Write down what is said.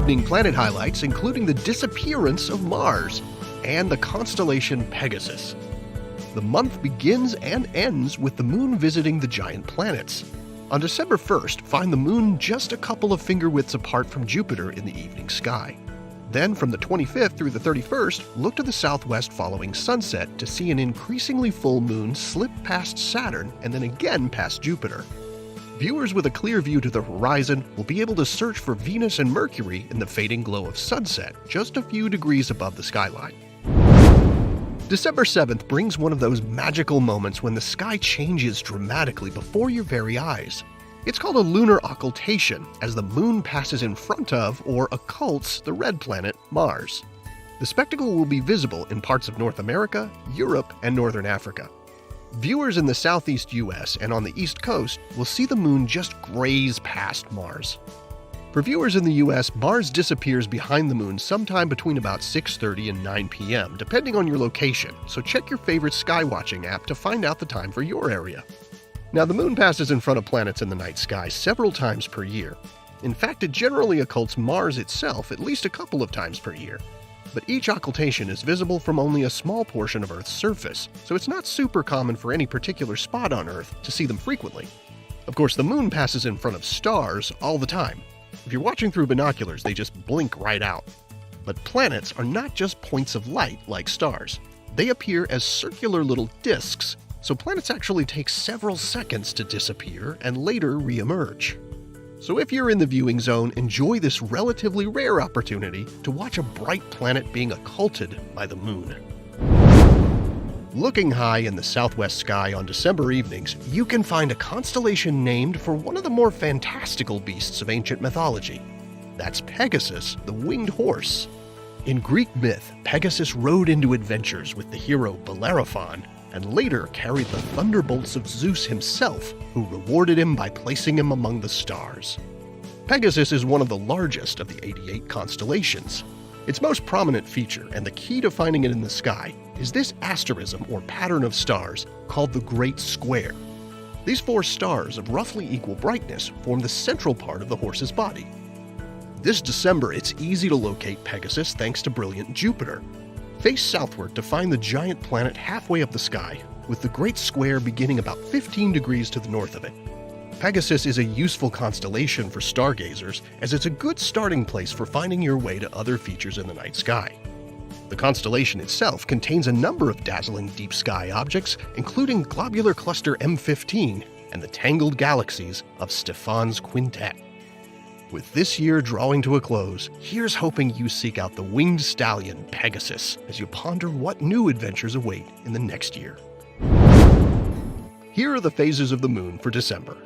evening planet highlights, including the disappearance of Mars and the constellation Pegasus. The month begins and ends with the moon visiting the giant planets. On December 1st, find the moon just a couple of finger widths apart from Jupiter in the evening sky. Then, from the 25th through the 31st, look to the southwest following sunset to see an increasingly full moon slip past Saturn and then again past Jupiter. Viewers with a clear view to the horizon will be able to search for Venus and Mercury in the fading glow of sunset, just a few degrees above the skyline. December 7th brings one of those magical moments when the sky changes dramatically before your very eyes. It's called a lunar occultation, as the moon passes in front of or occults the red planet Mars. The spectacle will be visible in parts of North America, Europe, and Northern Africa. Viewers in the southeast US and on the East Coast will see the moon just graze past Mars. For viewers in the US, Mars disappears behind the moon sometime between about 6:30 and 9 p.m., depending on your location, so check your favorite skywatching app to find out the time for your area. Now, the moon passes in front of planets in the night sky several times per year. In fact, it generally occults Mars itself at least a couple of times per year. But each occultation is visible from only a small portion of Earth's surface, so it's not super common for any particular spot on Earth to see them frequently. Of course, the moon passes in front of stars all the time. If you're watching through binoculars, they just blink right out. But planets are not just points of light like stars. They appear as circular little disks, so planets actually take several seconds to disappear and later re-emerge. So if you're in the viewing zone, enjoy this relatively rare opportunity to watch a bright planet being occulted by the moon. Looking high in the southwest sky on December evenings, you can find a constellation named for one of the more fantastical beasts of ancient mythology. That's Pegasus, the winged horse. In Greek myth, Pegasus rode into adventures with the hero Bellerophon, and later carried the thunderbolts of Zeus himself, who rewarded him by placing him among the stars. Pegasus is one of the largest of the 88 constellations. Its most prominent feature, and the key to finding it in the sky, is this asterism or pattern of stars called the Great Square. These four stars of roughly equal brightness form the central part of the horse's body. This December, it's easy to locate Pegasus thanks to brilliant Jupiter. Face southward to find the giant planet halfway up the sky, with the Great Square beginning about 15 degrees to the north of it. Pegasus is a useful constellation for stargazers, as it's a good starting place for finding your way to other features in the night sky. The constellation itself contains a number of dazzling deep sky objects, including Globular Cluster M15 and the tangled galaxies of Stephan's Quintet. With this year drawing to a close, here's hoping you seek out the winged stallion Pegasus as you ponder what new adventures await in the next year. Here are the phases of the moon for December.